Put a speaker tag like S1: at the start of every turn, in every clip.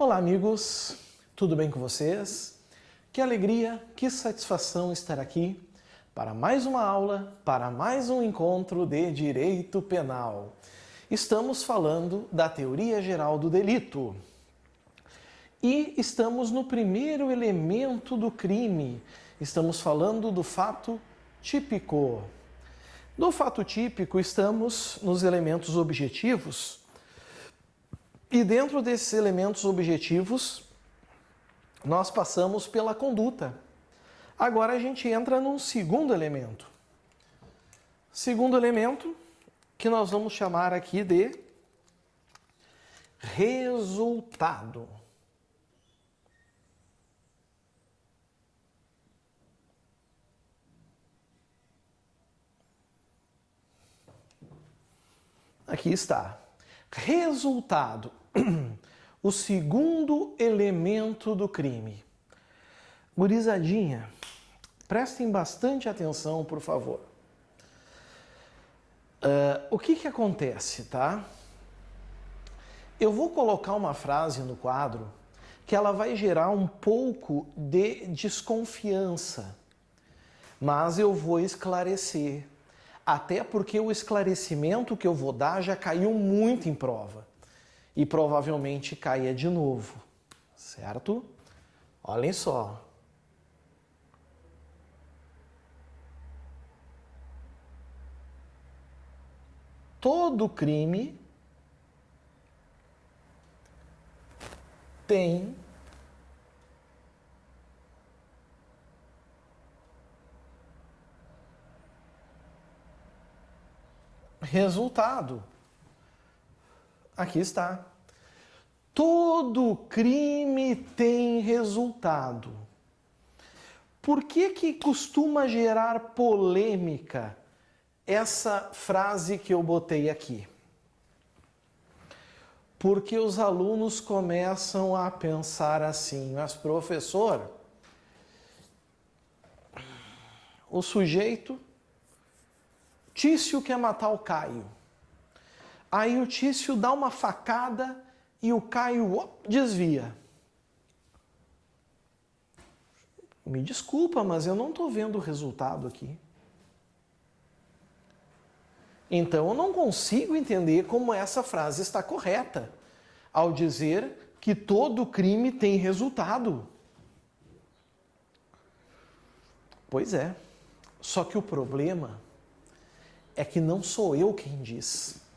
S1: Olá, amigos, tudo bem com vocês? Que alegria, que satisfação estar aqui para mais uma aula, para mais um encontro de Direito Penal. Estamos falando da teoria geral do delito e estamos no primeiro elemento do crime. Estamos falando do fato típico. Do fato típico, estamos nos elementos objetivos. E dentro desses elementos objetivos, nós passamos pela conduta. Agora a gente entra num segundo elemento. Segundo elemento, que nós vamos chamar aqui de resultado. Aqui está. Resultado. O segundo elemento do crime. Gurizadinha, prestem bastante atenção, por favor. O que acontece, tá? Eu vou colocar uma frase no quadro que ela vai gerar um pouco de desconfiança, mas eu vou esclarecer. Até porque o esclarecimento que eu vou dar já caiu muito em prova. E provavelmente caia de novo. Certo? Olhem só. Todo crime tem resultado. Aqui está. Todo crime tem resultado. Por que costuma gerar polêmica essa frase que eu botei aqui? Porque os alunos começam a pensar assim: mas professor, o sujeito Tício quer matar o Caio. Aí o Tício dá uma facada e o Caio desvia. Me desculpa, mas eu não estou vendo o resultado aqui. Então eu não consigo entender como essa frase está correta ao dizer que todo crime tem resultado. Pois é, só que o problema é que não sou eu quem diz.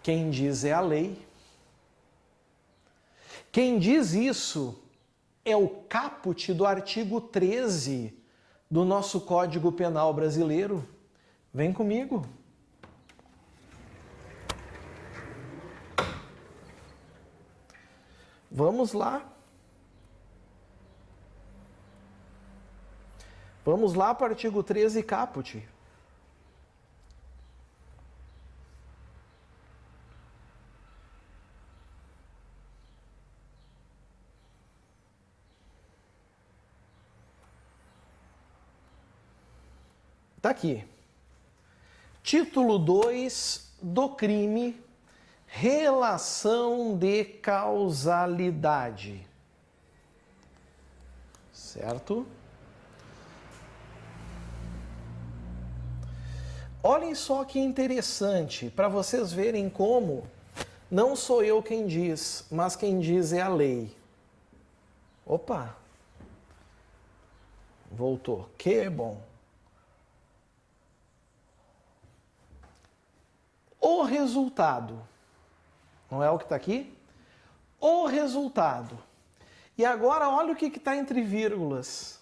S1: Quem diz é a lei. Quem diz isso é o caput do artigo 13 do nosso Código Penal brasileiro. Vem comigo. Vamos lá. Vamos lá para o artigo 13 caput. Está aqui. Título 2 do crime, relação de causalidade. Certo? Olhem só que interessante, para vocês verem como não sou eu quem diz, mas quem diz é a lei. Opa! Voltou. Que bom. O resultado, não é o que está aqui? O resultado. E agora olha o que está entre vírgulas.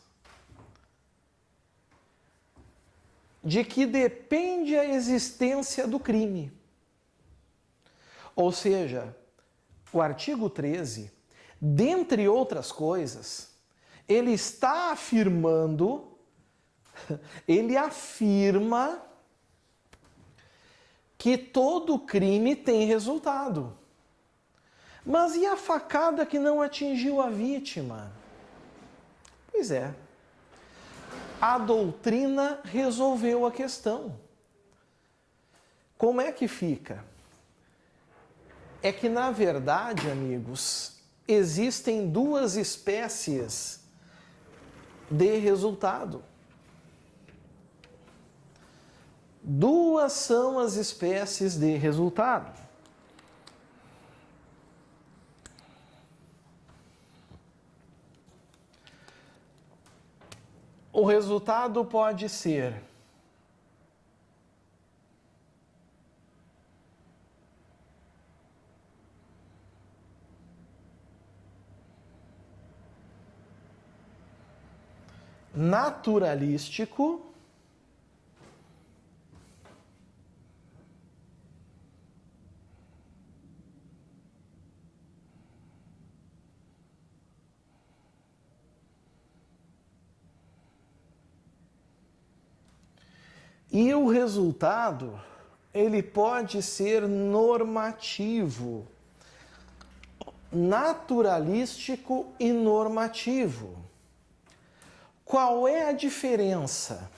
S1: De que depende a existência do crime. Ou seja, o artigo 13, dentre outras coisas, ele está afirmando, ele afirma que todo crime tem resultado. Mas e a facada que não atingiu a vítima? Pois é. A doutrina resolveu a questão. Como é que fica? é que, na verdade, amigos, existem duas espécies de resultado. Duas são as espécies de resultado. O resultado pode ser naturalístico e o resultado, ele pode ser normativo, naturalístico e normativo. Qual é a diferença?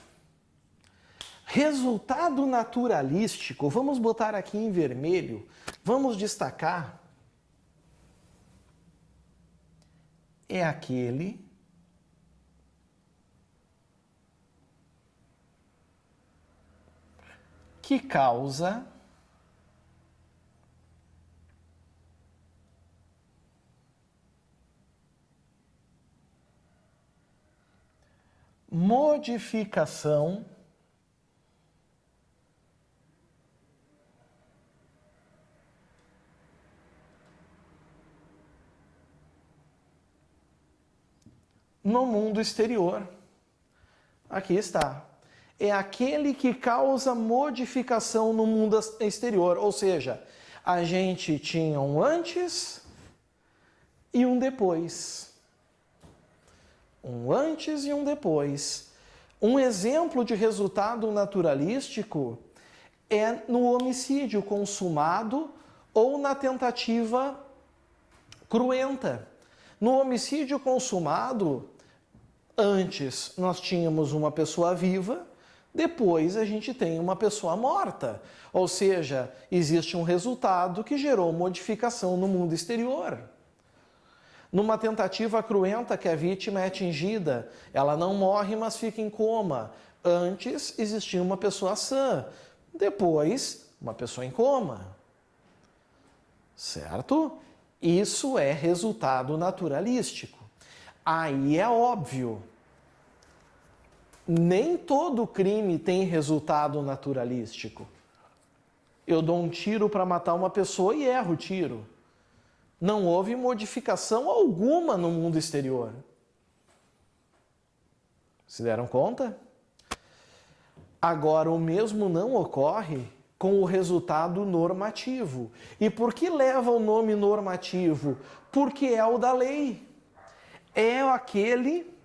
S1: Resultado naturalístico, vamos botar aqui em vermelho, vamos destacar, é aquele que causa modificação no mundo exterior. Aqui está. É aquele que causa modificação no mundo exterior, ou seja, a gente tinha um antes e um depois. Um antes e um depois. Um exemplo de resultado naturalístico é no homicídio consumado ou na tentativa cruenta. No homicídio consumado, antes nós tínhamos uma pessoa viva, depois a gente tem uma pessoa morta. Ou seja, existe um resultado que gerou modificação no mundo exterior. Numa tentativa cruenta que a vítima é atingida, ela não morre, mas fica em coma. Antes existia uma pessoa sã, depois uma pessoa em coma. Certo? Isso é resultado naturalístico. Aí é óbvio, nem todo crime tem resultado naturalístico. Eu dou um tiro para matar uma pessoa e erro o tiro. Não houve modificação alguma no mundo exterior. Se deram conta? Agora, o mesmo não ocorre com o resultado normativo. E por que leva o nome normativo? Porque é o da lei. É aquele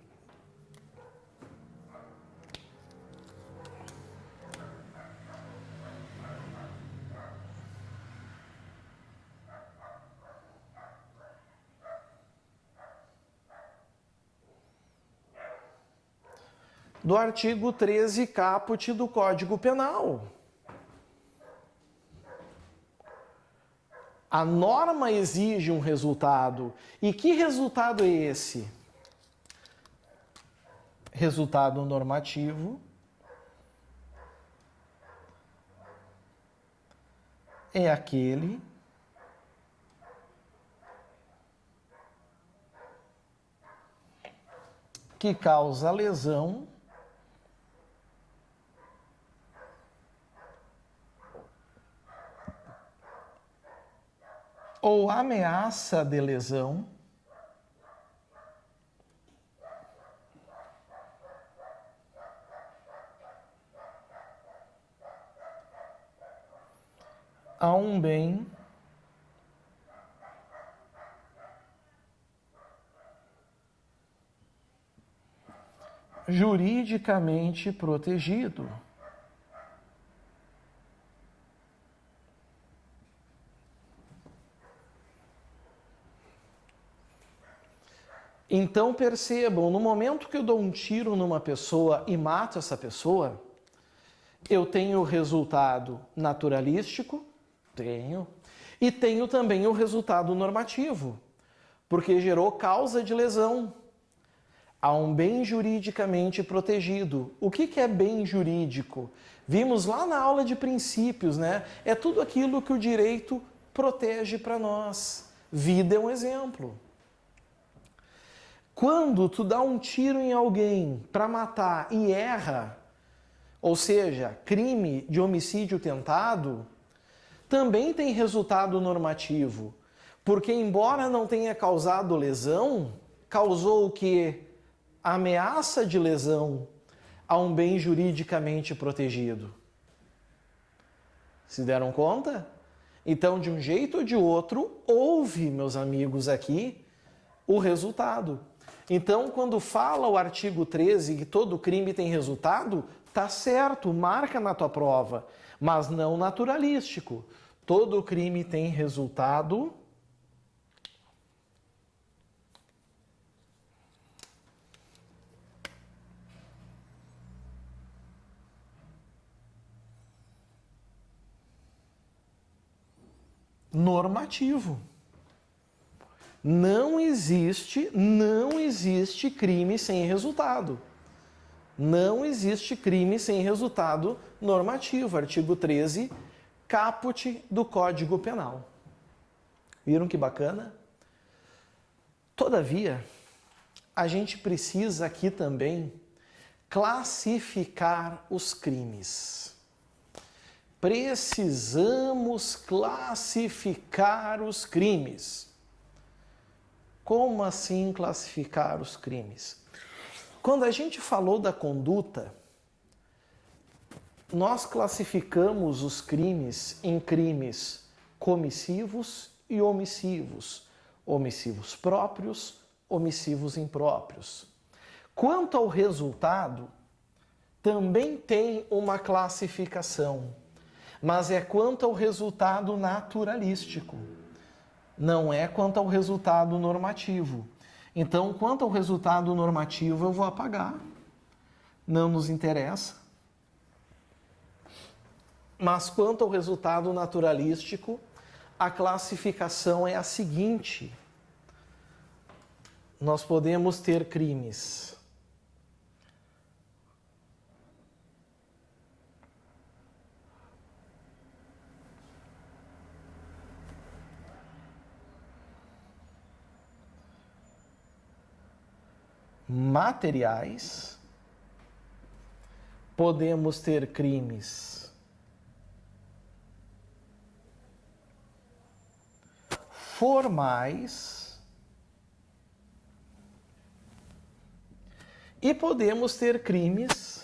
S1: do artigo 13 caput do Código Penal. A norma exige um resultado. E que resultado é esse? Resultado normativo é aquele que causa lesão ou ameaça de lesão a um bem juridicamente protegido. Então percebam, no momento que eu dou um tiro numa pessoa e mato essa pessoa, eu tenho o resultado naturalístico, tenho, E tenho também o resultado normativo, porque gerou causa de lesão. Há um bem juridicamente protegido. O que é bem jurídico? Vimos lá na aula de princípios, né? É tudo aquilo que o direito protege para nós. Vida é um exemplo. Quando tu dá um tiro em alguém para matar e erra, ou seja, crime de homicídio tentado, também tem resultado normativo. Porque embora não tenha causado lesão, causou o quê? Ameaça de lesão a um bem juridicamente protegido. Se deram conta? Então, de um jeito ou de outro, houve, meus amigos, aqui o resultado. Então, quando fala o artigo 13 que todo crime tem resultado, tá certo, marca na tua prova, mas não naturalístico. Todo crime tem resultado normativo. Não existe crime sem resultado. Não existe crime sem resultado normativo. Artigo 13, caput do Código Penal. Viram que bacana? Todavia, a gente precisa aqui também classificar os crimes. Precisamos classificar os crimes. Como assim classificar os crimes? Quando a gente falou da conduta, nós classificamos os crimes em crimes comissivos e omissivos. Omissivos próprios, omissivos impróprios. Quanto ao resultado, também tem uma classificação, mas é quanto ao resultado naturalístico, não é quanto ao resultado normativo. Então, quanto ao resultado normativo, eu vou apagar, não nos interessa. Mas quanto ao resultado naturalístico, a classificação é a seguinte: nós podemos ter crimes materiais, podemos ter crimes formais e podemos ter crimes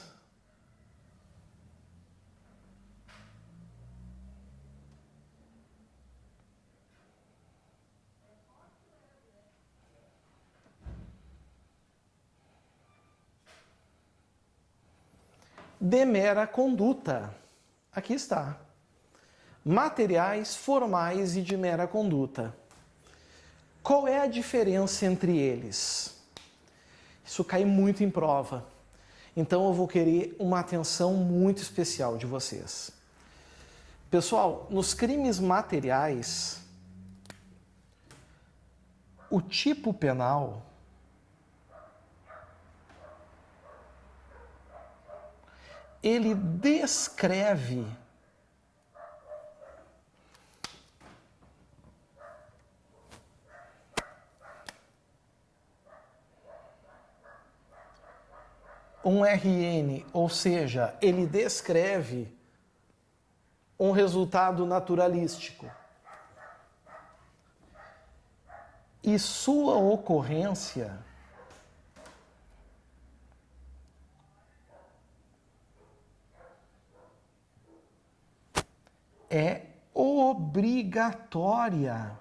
S1: de mera conduta. Aqui está. Materiais, formais e de mera conduta. Qual é a diferença entre eles? Isso cai muito em prova. Então eu vou querer uma atenção muito especial de vocês. Pessoal, nos crimes materiais, o tipo penal ele descreve um RN, ou seja, ele descreve um resultado naturalístico. E sua ocorrência é obrigatória.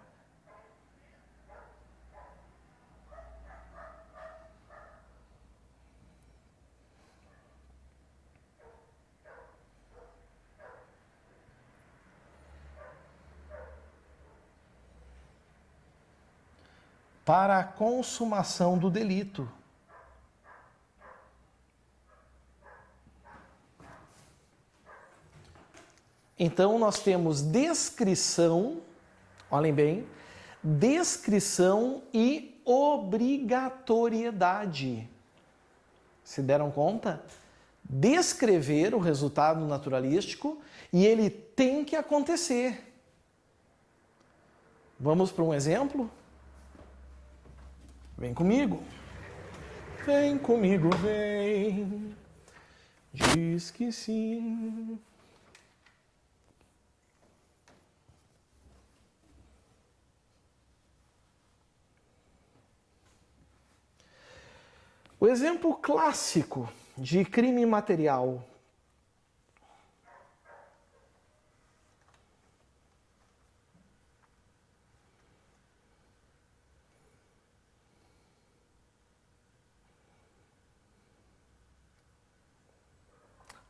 S1: Para a consumação do delito. Então, nós temos descrição Olhem bem, descrição e obrigatoriedade. Se deram conta? Descrever o resultado naturalístico e ele tem que acontecer. Vamos para um exemplo? Vem comigo. Vem comigo, vem. Diz que sim. O exemplo clássico de crime material.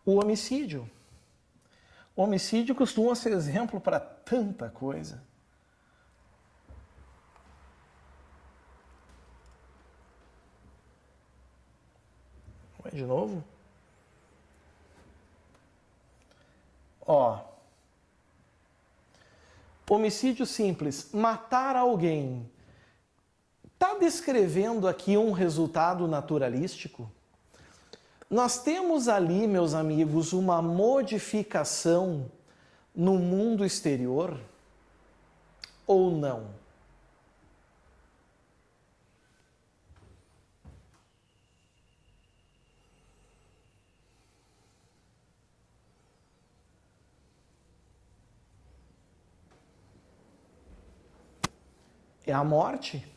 S1: O homicídio. O homicídio costuma ser exemplo para tanta coisa. De novo. Ó. Homicídio simples, matar alguém. Está descrevendo aqui um resultado naturalístico? Nós temos ali, meus amigos, uma modificação no mundo exterior ou não? É a morte?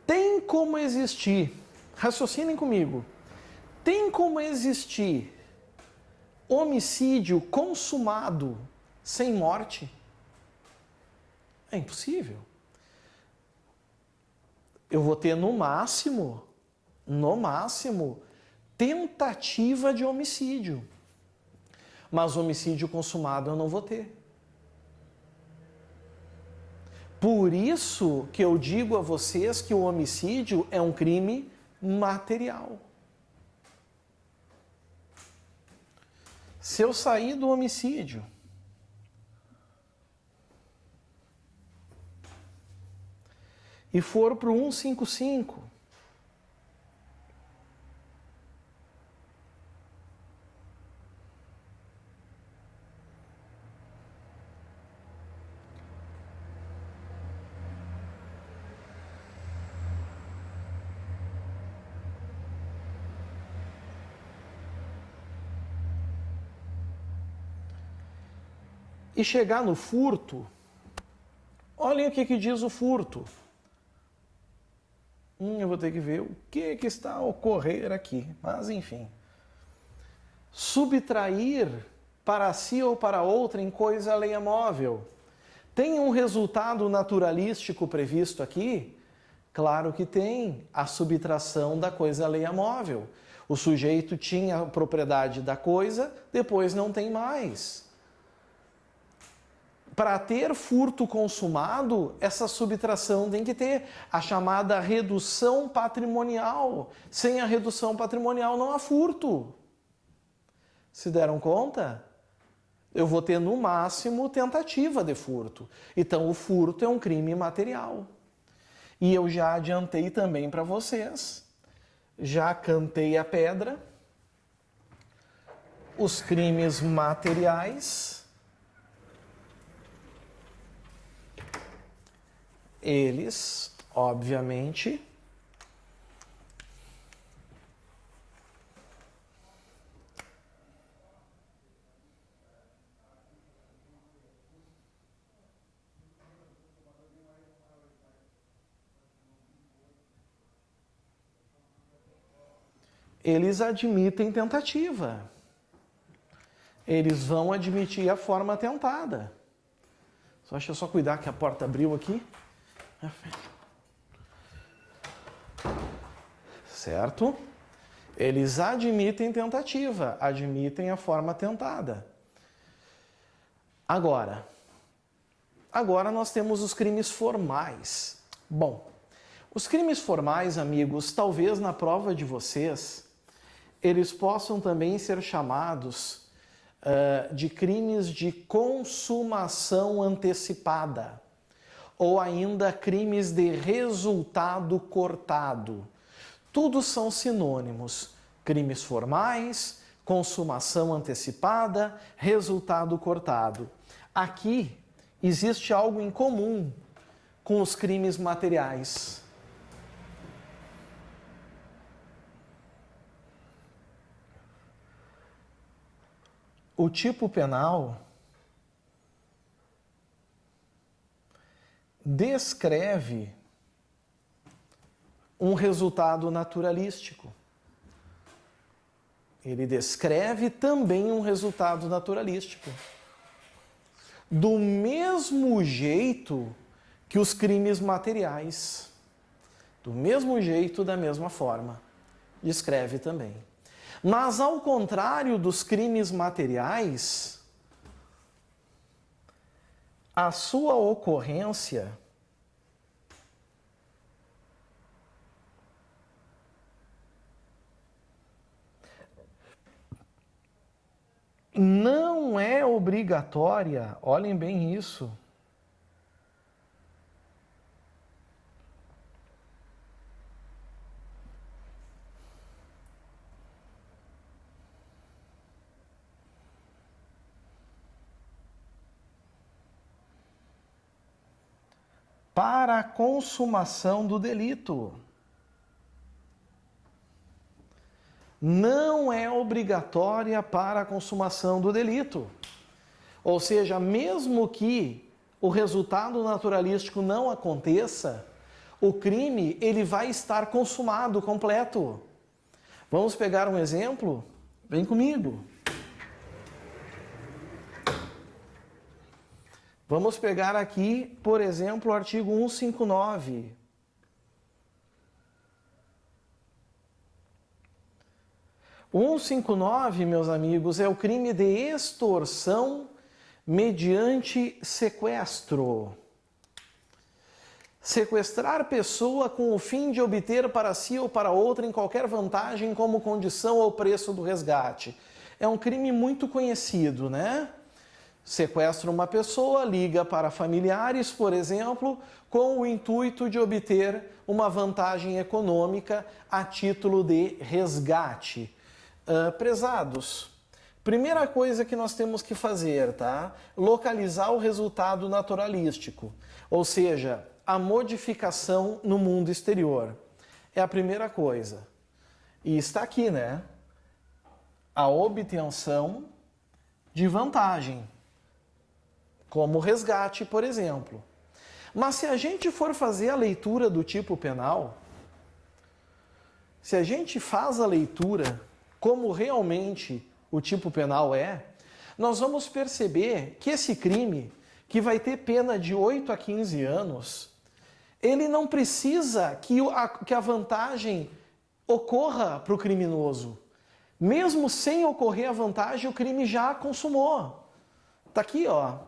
S1: Tem como existir, raciocinem comigo, tem como existir homicídio consumado sem morte? É impossível. Eu vou ter no máximo, tentativa de homicídio. Mas homicídio consumado eu não vou ter. Por isso que eu digo a vocês que o homicídio é um crime material. Se eu sair do homicídio e for para o 155, e chegar no furto, olhem o que diz o furto. Eu vou ter que ver o que está a ocorrer aqui, mas enfim. Subtrair para si ou para outrem coisa alheia móvel. Tem um resultado naturalístico previsto aqui? Claro que tem, a subtração da coisa alheia móvel. O sujeito tinha a propriedade da coisa, depois não tem mais. Para ter furto consumado, essa subtração tem que ter a chamada redução patrimonial. Sem a redução patrimonial não há furto. Se deram conta? Eu vou ter no máximo tentativa de furto. Então o furto é um crime material. E eu já adiantei também para vocês, já cantei a pedra, os crimes materiais, eles, obviamente, eles admitem tentativa. Eles vão admitir a forma tentada. Deixa eu só cuidar que a porta abriu aqui. Certo? Eles admitem tentativa, admitem a forma tentada. Agora nós temos os crimes formais. Bom, os crimes formais, amigos, talvez na prova de vocês, eles possam também ser chamados de crimes de consumação antecipada, ou ainda crimes de resultado cortado. Tudo são sinônimos: crimes formais, consumação antecipada, resultado cortado. Aqui existe algo em comum com os crimes materiais. O tipo penal descreve um resultado naturalístico. Ele descreve também um resultado naturalístico. Do mesmo jeito que os crimes materiais. Do mesmo jeito, da mesma forma. Descreve também. Mas, ao contrário dos crimes materiais, a sua ocorrência não é obrigatória, olhem bem isso, para a consumação do delito. Não é obrigatória para a consumação do delito. Ou seja, mesmo que o resultado naturalístico não aconteça, o crime ele vai estar consumado, completo. Vamos pegar um exemplo? Vem comigo. Vamos pegar aqui, por exemplo, o artigo 159. O 159, meus amigos, é o crime de extorsão mediante sequestro. Sequestrar pessoa com o fim de obter para si ou para outra em qualquer vantagem como condição ou preço do resgate. É um crime muito conhecido, né? Sequestra uma pessoa, liga para familiares, por exemplo, com o intuito de obter uma vantagem econômica a título de resgate. Prezados, primeira coisa que nós temos que fazer, tá? Localizar o resultado naturalístico, ou seja, a modificação no mundo exterior. É a primeira coisa. E está aqui, né? A obtenção de vantagem, como resgate, por exemplo. Mas se a gente for fazer a leitura do tipo penal, se a gente faz a leitura como realmente o tipo penal é, nós vamos perceber que esse crime, que vai ter pena de 8 a 15 anos, ele não precisa que a vantagem ocorra para o criminoso. Mesmo sem ocorrer a vantagem, o crime já consumou. Está aqui, ó.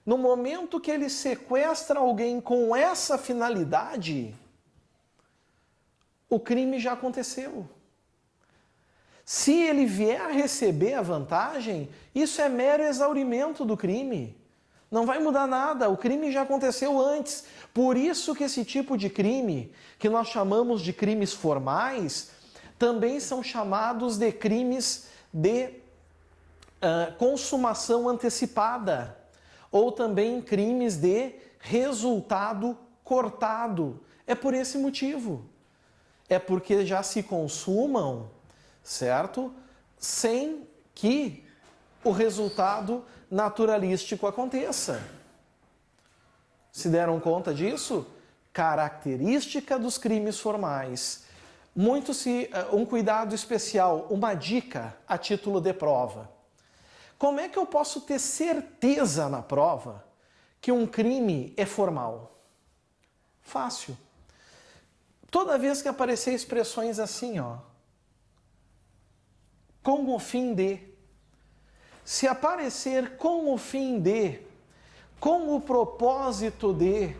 S1: No momento que ele sequestra alguém com essa finalidade, o crime já aconteceu. Se ele vier a receber a vantagem, isso é mero exaurimento do crime. Não vai mudar nada, o crime já aconteceu antes. Por isso que esse tipo de crime, que nós chamamos de crimes formais, também são chamados de crimes de consumação antecipada, ou também crimes de resultado cortado. É por esse motivo. É porque já se consumam, certo? Sem que o resultado naturalístico aconteça. Se deram conta disso? Característica dos crimes formais. Um cuidado especial, uma dica a título de prova. Como é que eu posso ter certeza na prova que um crime é formal? Fácil. Toda vez que aparecer expressões assim, ó, com o fim de, se aparecer com o fim de, com o propósito de,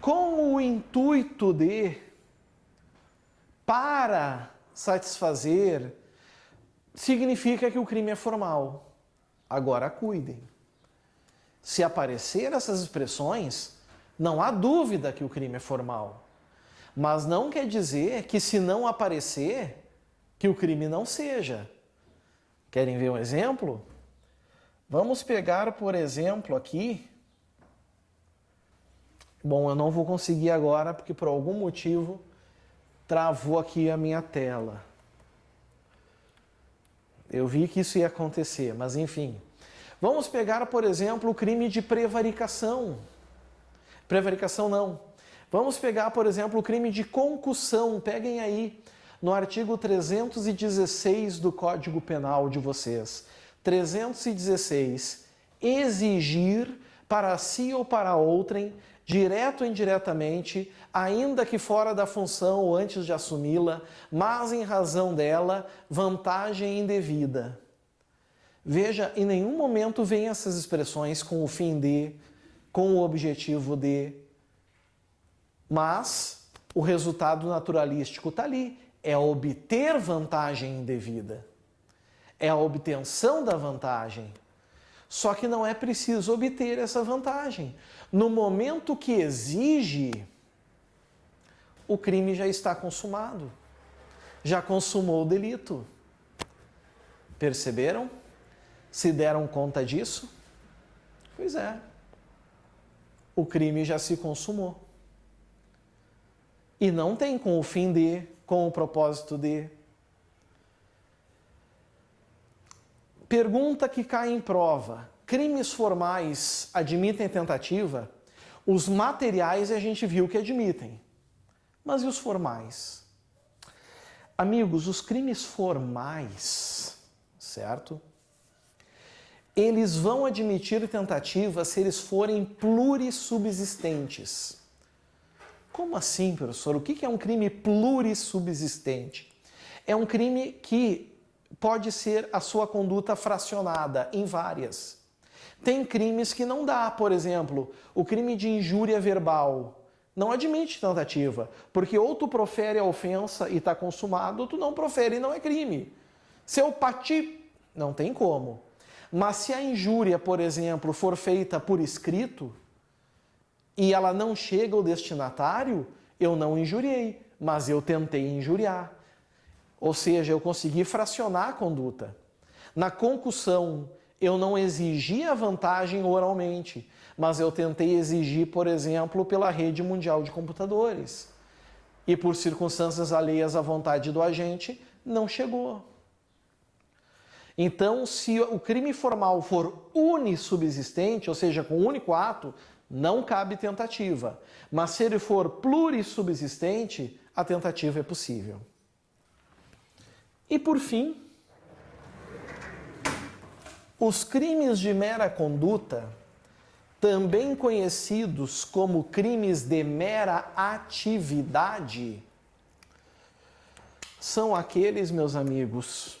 S1: com o intuito de, para satisfazer, significa que o crime é formal. Agora cuidem. Se aparecer essas expressões, não há dúvida que o crime é formal. Mas não quer dizer que se não aparecer, que o crime não seja. Querem ver um exemplo? Vamos pegar, por exemplo, aqui. Bom, eu não vou conseguir agora, porque por algum motivo travou aqui a minha tela. Eu vi que isso ia acontecer, mas enfim. Vamos pegar, por exemplo, o crime de prevaricação. Prevaricação não. Vamos pegar, por exemplo, o crime de concussão. Peguem aí no artigo 316 do Código Penal de vocês. 316. Exigir para si ou para outrem, direto ou indiretamente, ainda que fora da função ou antes de assumi-la, mas em razão dela, vantagem indevida. Veja, em nenhum momento vem essas expressões com o fim de, com o objetivo de, mas o resultado naturalístico está ali, é obter vantagem indevida. É a obtenção da vantagem. Só que não é preciso obter essa vantagem. No momento que exige, o crime já está consumado. Já consumou o delito. Perceberam? Se deram conta disso? Pois é. O crime já se consumou. E não tem com o fim de, com o propósito de. Pergunta que cai em prova. Crimes formais admitem tentativa? Os materiais a gente viu que admitem. Mas e os formais? Amigos, os crimes formais, certo? Eles vão admitir tentativa se eles forem plurissubsistentes. Como assim, professor? O que é um crime plurissubsistente? É um crime que pode ser a sua conduta fracionada em várias. Tem crimes que não dá, por exemplo, o crime de injúria verbal. Não admite tentativa, porque ou tu profere a ofensa e está consumado, ou tu não profere e não é crime. Se eu pati, não tem como. Mas se a injúria, por exemplo, for feita por escrito e ela não chega ao destinatário, eu não injuriei, mas eu tentei injuriar. Ou seja, eu consegui fracionar a conduta. Na concussão, eu não exigi a vantagem oralmente, mas eu tentei exigir, por exemplo, pela rede mundial de computadores. E por circunstâncias alheias à vontade do agente, não chegou. Então, se o crime formal for unissubsistente, ou seja, com um único ato, não cabe tentativa. Mas se ele for plurissubsistente, a tentativa é possível. E por fim, os crimes de mera conduta, também conhecidos como crimes de mera atividade, são aqueles, meus amigos,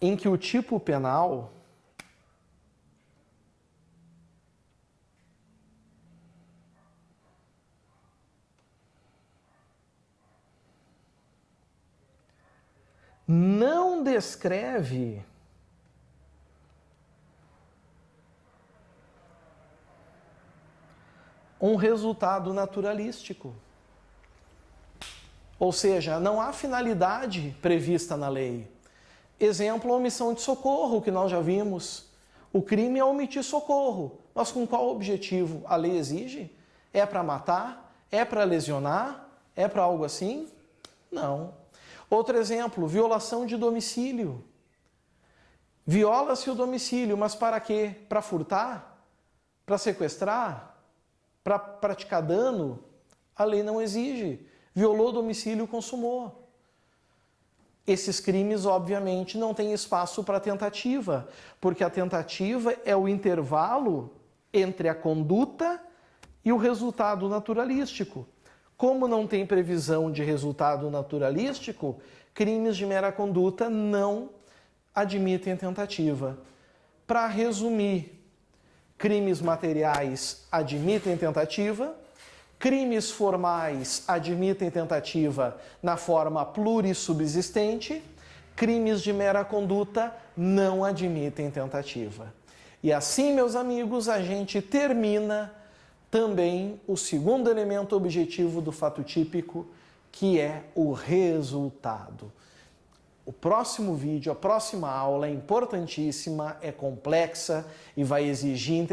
S1: em que o tipo penal não descreve um resultado naturalístico. Ou seja, não há finalidade prevista na lei. Exemplo, a omissão de socorro, que nós já vimos. O crime é omitir socorro. Mas com qual objetivo a lei exige? É para matar? É para lesionar? É para algo assim? Não. Outro exemplo, violação de domicílio. Viola-se o domicílio, mas para quê? Para furtar? Para sequestrar? Para praticar dano? A lei não exige. Violou o domicílio, consumou. Esses crimes, obviamente, não têm espaço para tentativa, porque a tentativa é o intervalo entre a conduta e o resultado naturalístico. Como não tem previsão de resultado naturalístico, crimes de mera conduta não admitem tentativa. Para resumir, crimes materiais admitem tentativa, crimes formais admitem tentativa na forma plurissubsistente, crimes de mera conduta não admitem tentativa. E assim, meus amigos, a gente termina também o segundo elemento objetivo do fato típico, que é o resultado. O próximo vídeo, a próxima aula é importantíssima, é complexa e vai exigir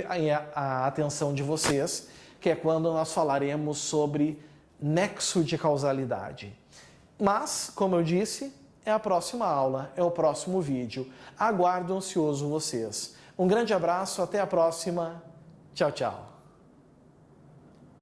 S1: a atenção de vocês, que é quando nós falaremos sobre nexo de causalidade. Mas, como eu disse, é a próxima aula, é o próximo vídeo. Aguardo ansioso vocês. Um grande abraço, até a próxima. Tchau, tchau.